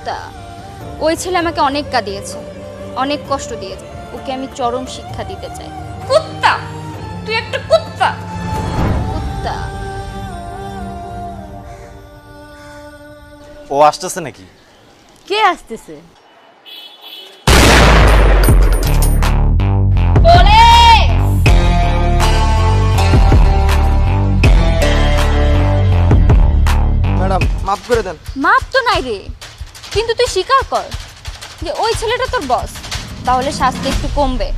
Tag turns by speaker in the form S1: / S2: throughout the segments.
S1: কুত্তা। ওই ছেলে আমাকে অনেক কাঁদিয়েছে, অনেক কষ্ট দিয়েছে। ওকে আমি চরম শিক্ষা দিতে চাই। কুত্তা, তুই একটা কুত্তা। কুত্তা।
S2: ও আসতেছে নাকি?
S3: কে আসতেছে?
S4: ম্যাডাম মাফ করে দেন।
S1: মাপ তো নাই রে, কিন্তু তুই স্বীকার কর যে ওই ছেলেটা তোর বস, তাহলে শাস্তি একটু কমবে।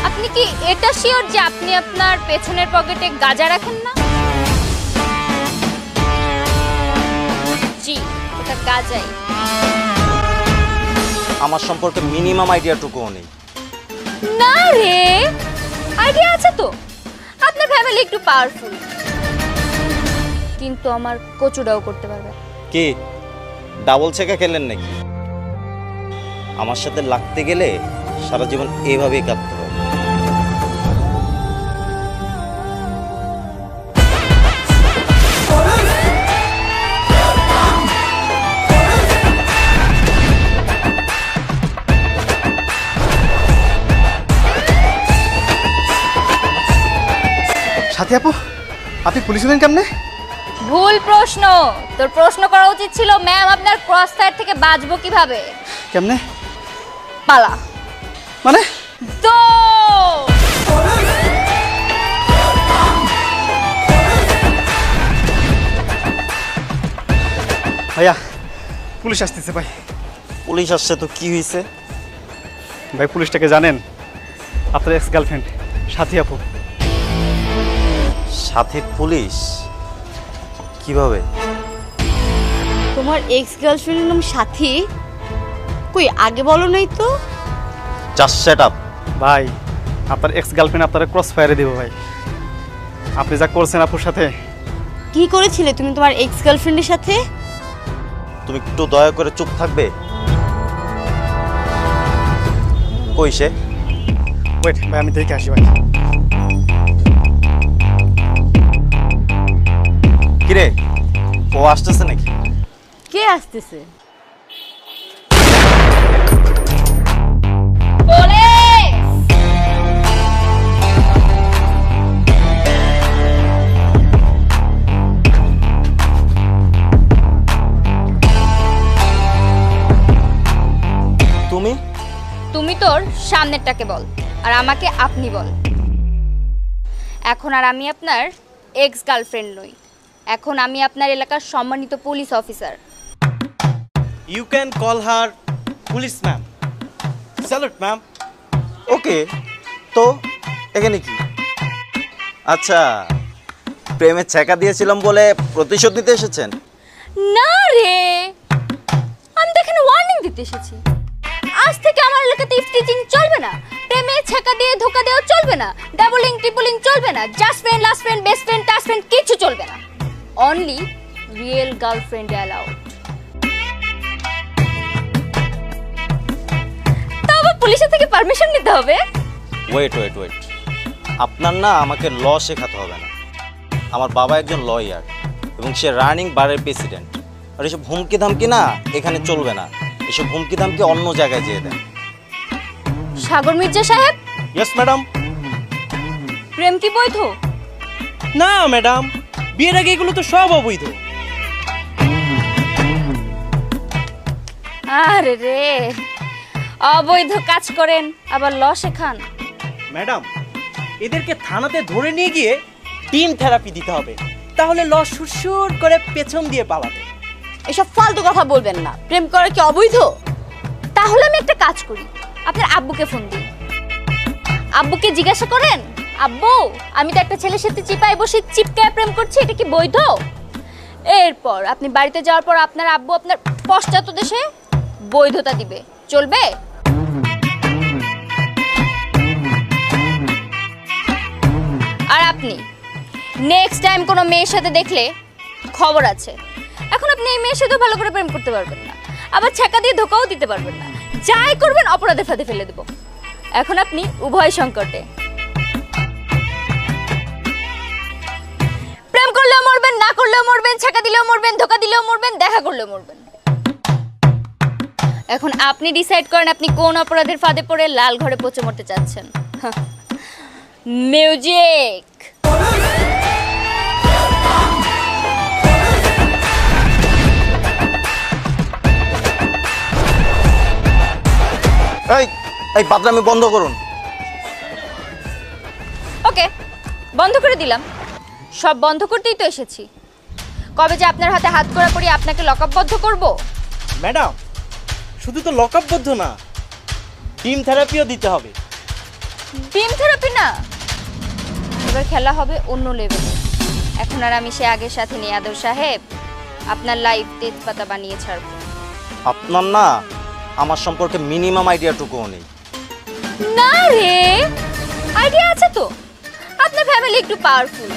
S1: আপনি কি এটা শিওর যে আপনি আপনার পেছনের পকেটে গাঁজা রাখেন না? জি, ওটা গাঁজাই।
S2: আমার সম্পর্কে মিনিমাম আইডিয়াটুকুও নেই।
S1: না রে, আইডিয়া আছে তো। আপনার ফ্যামিলি একটু পাওয়ারফুল, কিন্তু আমার কচুটাও করতে পারবে।
S2: কি ডাবল ছেঁকা খেলেন নাকি? আমার সাথে লাগতে গেলে সারা জীবন এইভাবেই কাটতে হবে।
S4: সাথী আপু, আপনি পুলিশ হলেন কেমনে?
S1: ভুল প্রশ্ন। তোর প্রশ্ন করা উচিত ছিল ম্যাম আপনার ক্রস ফায়ার থেকে বাঁচবো কিভাবে।
S4: কেমনে
S1: পালা
S4: মানে?
S1: তো
S4: ভাইয়া পুলিশ আসতেছে ভাই।
S2: পুলিশ আসছে তো কি হয়েছে?
S4: ভাই পুলিশটাকে জানেন? আপনার এক্স গার্লফ্রেন্ড সাথী আপু।
S2: সাথে পুলিশ? কিভাবে?
S3: তোমার এক্স গার্লফ্রেন্ডের নাম সাথী? কই আগে বলো নাই তো?
S2: Just set up.
S4: ভাই আপনার এক্স গার্লফ্রেন্ড আপনারা ক্রস ফায়ারে দিব ভাই। আপনি যা করছেন আপুর সাথে।
S3: কি করেছিলে তুমি তোমার এক্স গার্লফ্রেন্ডের সাথে?
S2: তুমি একটু দয়া করে চুপ থাকবে? কই সে?
S4: ওয়েট ভাই, আমি দেখে আসি ভাই।
S2: কিরে, ও আসতেছে নাকি?
S3: কে আসতেছে?
S2: তুমি?
S1: তুমি তোর সামনেরটাকে বল, আর আমাকে আপনি বল। এখন আর আমি আপনার এক্স গার্লফ্রেন্ড নই, এখন আমি আপনার এলাকার সম্মানিত police officer.
S5: You can call her police ma'am. Salute ma'am.
S2: ওকে, তো এখানে কি? আচ্ছা, প্রেমে ছ্যাঁকা দিয়েছিলাম বলে প্রতিশোধ নিতে এসেছেন?
S1: না রে, আমি তো এখানে ওয়ার্নিং দিতে এসেছি। আজ থেকে আমার এলাকাতে ইফটিজিং চলবে না, প্রেমে ছ্যাঁকা দিয়ে ধোকা দেওয়া চলবে না, ডাবলিং ট্রিপলিং চলবে না, just friend, last friend, best friend, trust friend কিছু চলবে না। Only real girlfriend allowed. তবে পুলিশের থেকে পারমিশন নিতে হবে।
S2: ওয়েট ওয়েট ওয়েট, আপনার না আমাকে ল শেখাতে হবে না। আমার বাবা একজন লয়ার এবং সে রানিং বারের প্রেসিডেন্ট। আর এসব হুমকি ধামকি না এখানে চলবে না। এসব হুমকি ধামকি অন্য জায়গায় যেয়ে দেন।
S1: সাগর মির্জা সাহেব,
S5: Yes madam.
S1: প্রেম কি বৈধ?
S5: না ম্যাডাম, বিয়ের আগে এগুলো তো সব অবৈধ।
S1: আরে রে, অবৈধ কাজ করেন আবার ল শেখান।
S5: ম্যাডাম, এদেরকে থানাতে ধরে নিয়ে গিয়ে টিম থেরাপি দিতে হবে, তাহলে ল সুরসুর করে পেছন দিয়ে পালাবে।
S3: এসব ফালতু কথা বলবেন না। প্রেম করা কি অবৈধ?
S1: তাহলে আমি একটা কাজ করি, আপনার আব্বুকে ফোন দিই। আব্বুকে জিজ্ঞাসা করেন, আব্বু আমি তো একটা ছেলের সাথে চিপায় বসে চিপকায় প্রেম করছি, এটা কি বৈধ? এরপর আপনি বাড়িতে যাওয়ার পর আপনার আব্বু আপনার পশ্চাৎ দেশে বৈধতা দিবে, চলবে? আর আপনি নেক্সট টাইম কোনো মেয়ের সাথে দেখলে খবর আছে। এখন আপনি এই মেয়ের সাথে ভালো করে প্রেম করতে পারবেন না, আবার ছ্যাঁকা দিয়ে ধোকাও দিতে পারবেন না। যাই করবেন অপরাধের ফাঁদে ফেলে দেব। এখন আপনি উভয় সংকটে। প্রেম করলেও মরবেন, না করলেও মরবেন, ছ্যাঁকা দিলেও মরবেন, ধোকা দিলেও মরবেন, দেখা করলেও মরবেন। এখন আপনি ডিসাইড করেন আপনি কোন অপরাধের ফাঁদে পড়ে লাল ঘরে পচে মরতে চাচ্ছেন। মিউজিক।
S2: এই এই বাদরামি বন্ধ করুন।
S1: ওকে, বন্ধ করে দিলাম। সব বন্ধ করতেই তো এসেছি। কবে যে আপনার হাতে হাত করা করি আপনাকে লকআপবদ্ধ করব?
S5: ম্যাডাম, শুধু তো লকআপবদ্ধ না, টিম থেরাপিও দিতে হবে।
S1: বিম থেরাপি না, এবার খেলা হবে অন্য লেভেলে। এখন আর আমি সে আগের সাথে নেই আদর সাহেব, আপনার লাইফ তেজপাতা বানিয়ে ছাড়বো।
S2: আপনার না আমার সম্পর্কে মিনিমাম আইডিয়াটুকুও নেই।
S1: না রে, আইডিয়া আছে তো। আপনার ফ্যামিলি একটু পাওয়ারফুল,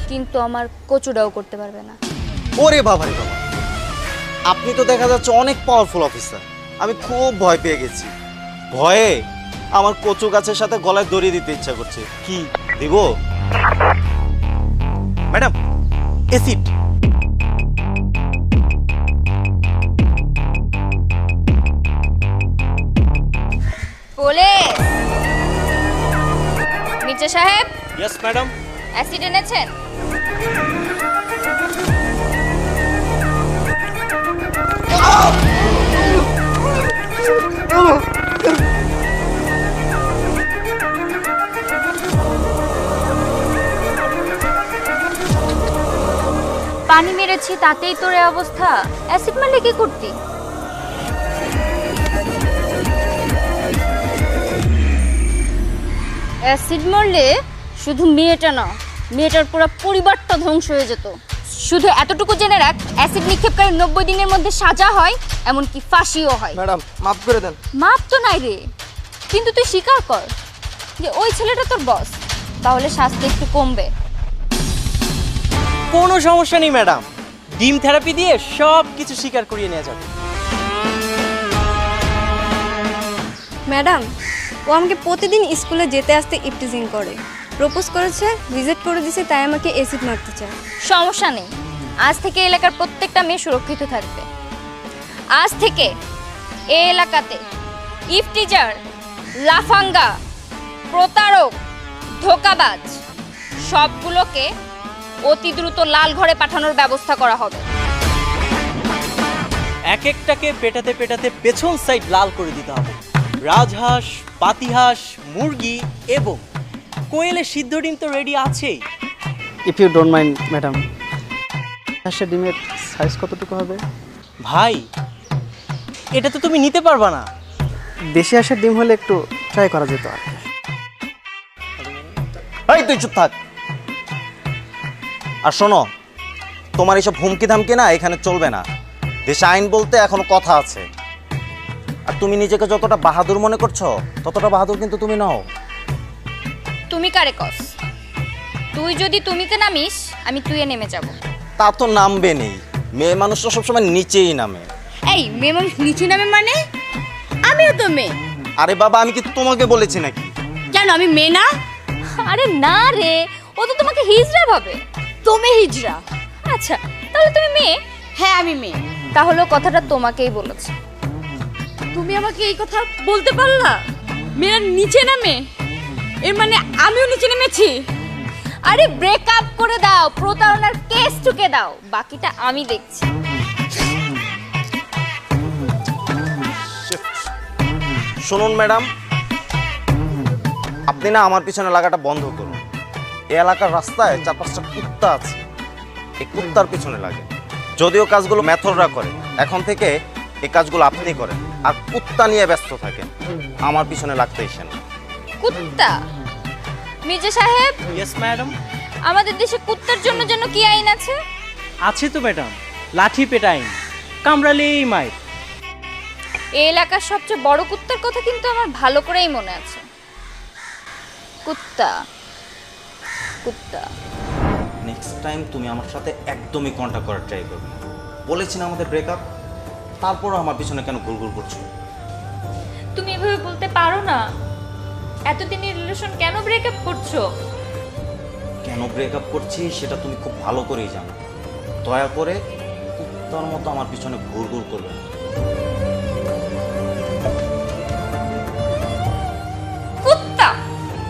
S1: কিন্তু আমার কচুটাও করতে পারবে না।
S2: ওরে বাবা রে বাবা, আপনি তো দেখা যাচ্ছে অনেক পাওয়ারফুল অফিসার। আমি খুব ভয় পেয়ে গেছি। ভয়ে আমার কচু গাছের সাথে গলায় দড়ি দিতে ইচ্ছা করছে। কি দিব?
S5: Madam, acid.
S1: বলে মির্জা সাহেব,
S5: ইয়েস ম্যাডাম।
S1: অ্যাসিড এনেছেন? পানি মেরেছি তাতেই তোর এই অবস্থা, অ্যাসিড মারলে কি করতি? অ্যাসিড মারলে শুধু মেয়েটা না, মেয়েটার পুরো পরিবারটা ধ্বংস হয়ে যেত। শুধু এতটুকু জেনে রাখ, অ্যাসিড নিক্ষেপকারী 90 দিনের মধ্যে সাজা হয়, এমনকি ফাঁসিও হয়।
S6: ম্যাডাম মাফ করে দেন।
S1: মাপ তো নাই রে, কিন্তু তুই স্বীকার কর যে ওই ছেলেটা তোর বস, তাহলে শাস্তি একটু কমবে।
S5: কোনো সমস্যা নেই ম্যাডাম, ডিম থেরাপি দিয়ে সব কিছু স্বীকার করিয়ে নেওয়া যাবে।
S3: ম্যাডাম, ও আমাকে প্রতিদিন স্কুলে যেতে আসতে ইপটিজিং করে। প্রপোজ করেছে, ভিজিট করে দিছে, তাই আমাকে অ্যাসিড মারতে চায়।
S1: সমস্যা নেই, আজ থেকে এলাকার প্রত্যেকটা মেয়ে সুরক্ষিত থাকবে। আজ থেকে এই এলাকাতে ইফটিজার, লাফাঙ্গা, প্রতারক, ধোঁকাবাজ সবগুলোকে অতি দ্রুত লাল ঘরে পাঠানোর ব্যবস্থা করা হবে।
S5: এক একটাকে পেটাতে পেটাতে পেছন সাইড লাল করে দিতে হবে। রাজহাঁস, পাতিহাঁস, মুরগি এবং কোয়েলের সিদ্ধ ডিম তো রেডি আছেই।
S4: If you don't mind madam, হাঁসের ডিমের সাইজ কতটুকু হবে?
S5: ভাই, এটা তো তুমি নিতে পারবা না।
S4: দেশি হাঁসের ডিম হলে একটু ট্রাই করা যেত আর কি।
S2: এই তুই চুপ থাক। আর শোনো, তোমার এইসব হুমকি ধামকি না এখানে চলবে না। দেশে আইন বলতে এখনো কথা আছে। আর তুমি নিজেকে যতটা বাহাদুর মনে করছো, ততটা বাহাদুর কিন্তু তুমি নও।
S1: তুমি কারে কস? তুই যদি তুমিতে নামিস, আমি তুইয়ে নেমে যাব।
S2: তা তো নামবে নেই, মেয়ে মানুষরা সবসময় নিচেই নামে।
S3: এই মেয়ে মানুষ নিচে নামে মানে? আমিও তো মেয়ে।
S2: আরে বাবা, আমি কি তোমাকে বলেছি নাকি?
S3: কেন আমি মেয়ে না?
S1: আরে না রে, ও তো তোমাকে হিজড়া ভাবে।
S3: তুমি হিজড়া?
S1: আচ্ছা, তাহলে তুমি মেয়ে?
S3: হ্যাঁ আমি মেয়ে।
S1: তাহলে ও কথাটা তোমাকেই বলেছে।
S3: তুমি আমাকে এই কথা বলতে পারলা? মেয়েরা নিচে নামে, এর মানে আমিও নিচে নেমেছি?
S1: আরে ব্রেক আপ করে দাও, প্রতারণার কেস ঠুকে দাও, বাকিটা আমি দেখছি।
S2: শুনুন ম্যাডাম, আপনি না আমার পিছনে লাগাটা বন্ধ করুন। এই এলাকার রাস্তায় 4-5টা কুত্তা আছে, এই কুত্তার পিছনে লাগে। যদিও কাজগুলো মেথররা করে, এখন থেকে এই কাজগুলো আপনি করেন। আর কুত্তা নিয়ে ব্যস্ত থাকেন, আমার পিছনে লাগতে এসেন।
S1: কুত্তা? মির্জা সাহেব,
S5: ইয়েস ম্যাডাম।
S1: আমাদের দেশে কুত্তার জন্য যেন কি আইন আছে?
S5: আছে তো ম্যাডাম, লাঠি পেটা আইন, কামড়ালেই মায়ের।
S1: এই এলাকার সবচেয়ে বড় কুত্তার কথা কিন্তু আমার ভালো করেই মনে আছে। কুত্তা কুত্তা।
S2: নেক্সট টাইম তুমি আমার সাথে একদমই কন্ট্যাক্ট করার ট্রাই করবে না। বলেছি না আমাদের ব্রেকআপ, তারপরও আমার পিছনে কেন ঘুরঘুর করছো?
S1: তুমি এভাবে বলতে পারো না। এতদিনের রিলেশন কেন ব্রেকআপ করছো?
S2: কেন ব্রেকআপ করছি সেটা তুমি খুব ভালো করেই জানো। দয়া করে কুত্তার মতো আমার পিছনে ঘুরঘুর করবে না।
S1: কুত্তা,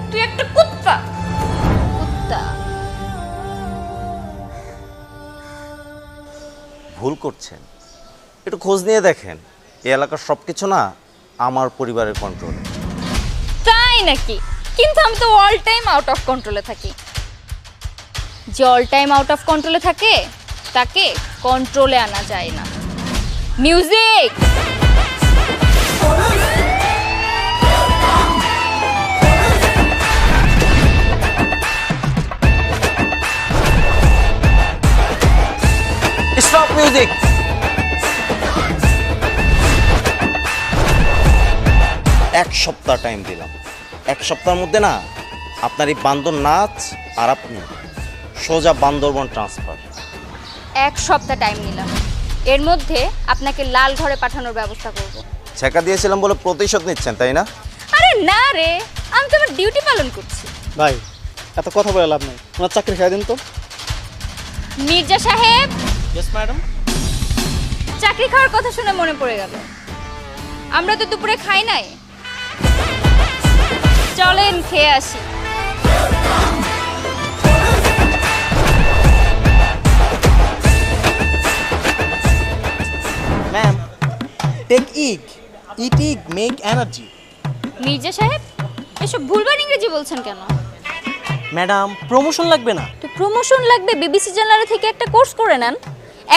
S1: তুই একটা কুত্তা। কুত্তা।
S2: ভুল করছেন, একটু খোঁজ নিয়ে দেখেন, এই এলাকার সব কিছু না আমার পরিবারের কন্ট্রোলে।
S1: তাই নাকি? কিন্তু আমি তো অল টাইম আউট অফ কন্ট্রোলে থাকি। যে অল টাইম আউট অফ কন্ট্রোলে থাকে তাকে কন্ট্রোলে আনা যায় না। মিউজিক।
S2: Stop music. এক সপ্তাহ টাইম দিলাম, এক সপ্তাহের মধ্যে না আপনার এই বান্দর নাচ আর আপনি সোজা বান্দরবন ট্রান্সফার।
S1: এক সপ্তাহ টাইম নিলাম, এর মধ্যে আপনাকে লাল ঘরে পাঠানোর ব্যবস্থা করব।
S2: ছেকা দিয়েছিলাম বলে প্রতিশোধ নিচ্ছেন তাই না?
S1: আরে না রে, আমি তো আমার ডিউটি পালন করছি।
S4: ভাই এত কথা বলে লাভ নেই, ওনার চাকরি খাই দিন তো।
S1: মির্জা সাহেব,
S5: ইয়েস ম্যাডাম।
S1: চাকরি খাওয়ার কথা শুনে মনে পড়ে গেল, আমরা তো দুপুরে খাই নাই। চলেন খেয়ে আসি।
S5: ম্যাম, টেক ইগ, ইট ইগ, মেক এনার্জি।
S1: মির্জা সাহেব, এসব ভুলবার ইংরেজি বলছেন কেন?
S5: ম্যাডাম, প্রমোশন লাগবে না?
S1: তো প্রমোশন লাগবে, বিবিসি জার্নাল থেকে একটা কোর্স করে নেন।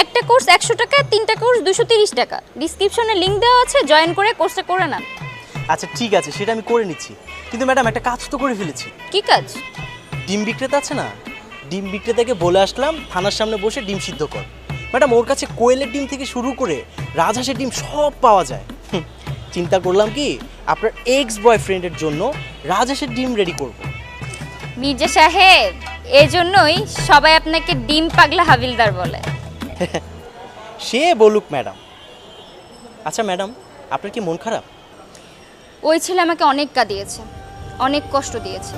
S1: একটা কোর্স 100 টাকা, 3টা কোর্স 230 টাকা। ডিসক্রিপশনে লিংক দেওয়া আছে, জয়েন করে কোর্সটা করে নেন।
S5: আচ্ছা ঠিক আছে, সেটা আমি করে নিচ্ছি। কিন্তু ম্যাডাম, একটা কাজ তো করে ফেলেছি।
S1: কি কাজ?
S5: ডিম বিক্রেতা আছে না, ডিম বিক্রেতাকে বলে আসলাম থানার সামনে বসে ডিম সিদ্ধ কর। ম্যাডাম, ওর কাছে কোয়েলের ডিম থেকে শুরু করে রাজহাঁসের ডিম সব পাওয়া যায়। চিন্তা করলাম কি আপনার এক্স বয়ফ্রেন্ডের জন্য রাজহাঁসের ডিম রেডি করব।
S1: মির্জা সাহেব, এজন্যই সবাই আপনাকে ডিম পাগলা হাবিলদার বলে।
S5: সে বলুক ম্যাডাম। আচ্ছা ম্যাডাম, আপনার কি মন খারাপ?
S1: ওই ছেলে আমাকে অনেক কাঁদিয়েছে, অনেক কষ্ট দিয়েছে।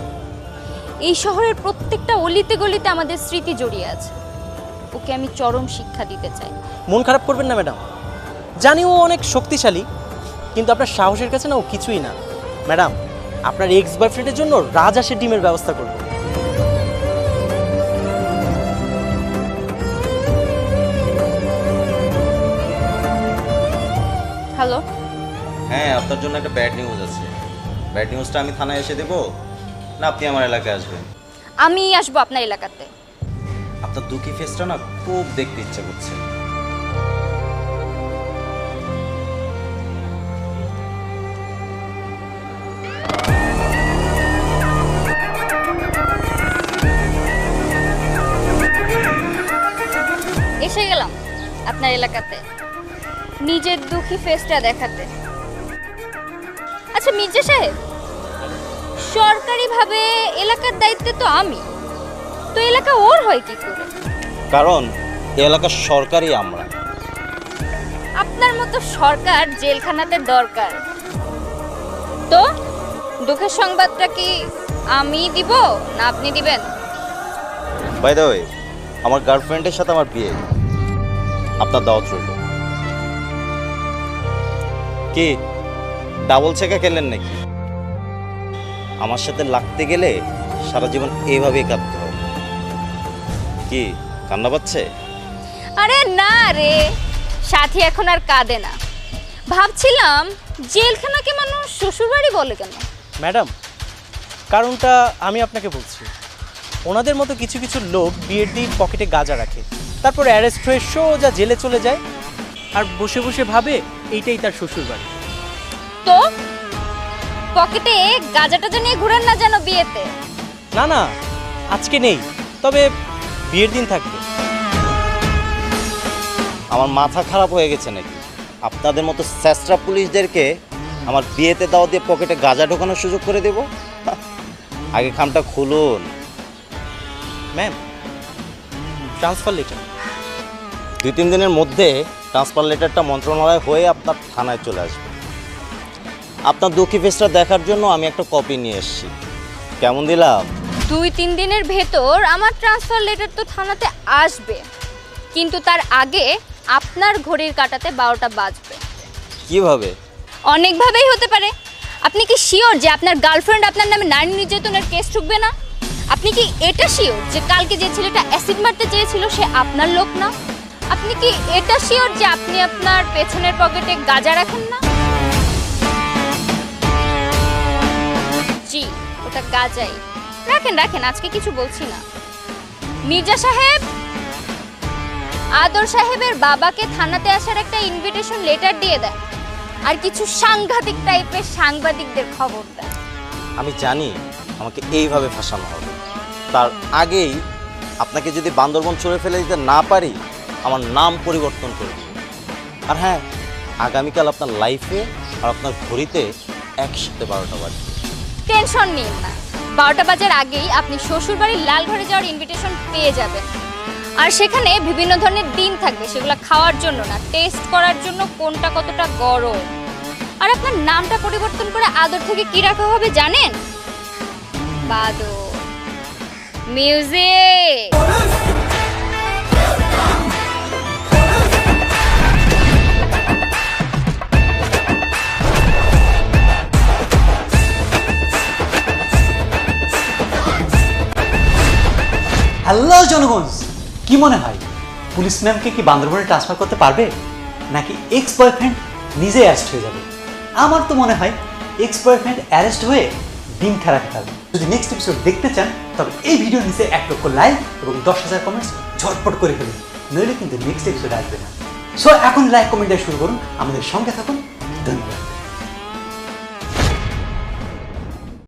S1: এই শহরের প্রত্যেকটা অলিতে গলিতে আমাদের স্মৃতি জড়িয়ে আছে। ওকে আমি চরম শিক্ষা দিতে চাই।
S5: মন খারাপ করবেন না ম্যাডাম, জানি ও অনেক শক্তিশালী, কিন্তু আপনার সাহসের কাছে না ও কিছুই না। ম্যাডাম, আপনার এক্স বয়ফ্রেন্ডের জন্য রাজহাঁসের ডিমের ব্যবস্থা করব।
S1: হ্যালো।
S2: হ্যাঁ, আপনার জন্য একটা ব্যাড নিউজ আছে। ব্যাড নিউজটা আমি থানায় এসে দেবো না আপনি আমার এলাকায় আসবেন?
S1: আমি আসবো আপনার এলাকাতে।
S2: আপনার দুঃখী ফেসটা না খুব দেখতে ইচ্ছে করছে।
S1: এসে গেলাম আপনার এলাকাতে, নিজের দুঃখী ফেসটা দেখাতে। আচ্ছা মির্জা সাহেব, সরকারিভাবে এলাকার দায়িত্বে তো আমি, তো এলাকা ওর হয় কি করে?
S2: কারণ এই এলাকার সরকারই আমরা।
S1: আপনার মতো সরকার জেলখানাতে দরকার। তো দুঃখের সংবাদটা কি আমি দিব না আপনি দিবেন?
S2: বাই দ্য ওয়ে, আমার গার্লফ্রেন্ডের সাথে আমার বিয়ে, আপনার দাওয়াত রইল। কি ডাবল ছেকা খেলেন নাকি? আমার সাথে লাগতে গেলে সারা জীবন এইভাবেই কাঁদতে হবে। কি কান্না পাচ্ছে?
S1: আরে না রে, সাথী এখন আর কাঁদে না। ভাবছিলাম জেলখানাকে মানুষ শ্বশুরবাড়ি বলে কেন?
S5: ম্যাডাম, কারণটা আমি আপনাকে বলছি। ওনাদের মতো কিছু কিছু লোক বিয়ের দিন পকেটে গাঁজা রাখে, তারপর অ্যারেস্ট হয়ে সোজা জেলে চলে যায়, আর বসে বসে ভাবে এইটাই তার শ্বশুরবাড়ি।
S1: তো পকেটে গাঁজাটা নিয়ে ঘুরেন না যেন বিয়েতে।
S5: না না, আজকে নেই, তবে বিয়ের দিন থাকবে।
S2: আমার মাথা খারাপ হয়ে গেছে নাকি? আপনাদের মতো স্যাসরা পুলিশদেরকে আমার বিয়েতে দাওয়াত দিয়ে পকেটে গাঁজা ঢোকানোর সুযোগ করে দেব? আগে খামটা খুলুন।
S5: Ma'am, transfer letter.
S2: 2-3 দিনের মধ্যে ট্রান্সফার লেটারটা মন্ত্রণালয় হয়ে আপনার থানায় চলে আসবে। আপনার দুঃখী ফেসটা দেখার জন্য আমি একটা কপি নিয়ে এসেছি। কেমন দিলাম?
S1: 2-3 দিনের ভেতর আমার ট্রান্সফার লেটার তো থানাতে আসবে, কিন্তু তার আগে আপনার ঘড়ির কাঁটাতে 12টা বাজবে।
S2: কিভাবে?
S1: অনেকভাবেই হতে পারে। আপনি কি শিওর যে আপনার গার্লফ্রেন্ড আপনার নামে নারী নির্যাতনের কেস ঠুকবে না? আপনি কি এটা শিওর যে কালকে যে ছেলেটা অ্যাসিড মারতে চেয়েছিল সে আপনার লোক না? আপনি কি এটা শিওর যে আপনি আপনার পেছনের পকেটে গাঁজা রাখেন না? জি, ওটা গাঁজাই। রাখেন রাখেন, আজকে কিছু বলছি না। মির্জা সাহেব, আদর সাহেবের বাবাকে থানাতে আসার একটা ইনভিটেশন লেটার দিয়ে দেন, আর কিছু সাংঘাতিক টাইপের সাংবাদিকদের খবর দেন।
S2: আমি জানি আমাকে এইভাবে ফাঁসানো হবে, তার আগেই আপনাকে যদি বান্দরবন ছুঁড়ে ফেলে দিতে না পারি, আমার নাম পরিবর্তন করে দিন। আর হ্যাঁ, আগামীকাল আপনার লাইফে আর আপনার ঘড়িতে একসাথে 12টা বাজে।
S1: টেনশন নিন না, 12টা বাজার আগেই আপনি শ্বশুরবাড়ির লাল ঘরে যাওয়ার ইনভিটেশন পেয়ে যাবেন। আর সেখানে বিভিন্ন ধরনের ডিম থাকবে, সেগুলো খাওয়ার জন্য না, টেস্ট করার জন্য কোনটা কতটা গরম। আর আপনার নামটা পরিবর্তন করে আদর থেকে কি রাখা হবে জানেন? বাদর। মিউজিক।
S6: হ্যালো জনগণ, কি মনে হয় পুলিশ ম্যামকে কি বান্দরবনে ট্রান্সফার করতে পারবে, নাকি এক্স বয়ফ্রেন্ড নিজে অ্যারেস্ট হয়ে যাবে? আমার তো মনে হয় এক্স বয়ফ্রেন্ড অ্যারেস্ট হয়ে ডিম খেলাতে পারবে। যদি নেক্সট এপিসোড দেখতে চান তবে এই ভিডিওর নিচে 1 লক্ষ লাইক এবং 10,000 কমেন্টস ঝটপট করে ফেলুন, নইলে কিন্তু নেক্সট এপিসোড আসবে না। সো এখন লাইক কমেন্ট দিয়ে শুরু করুন, আমাদের সঙ্গে থাকুন। ধন্যবাদ।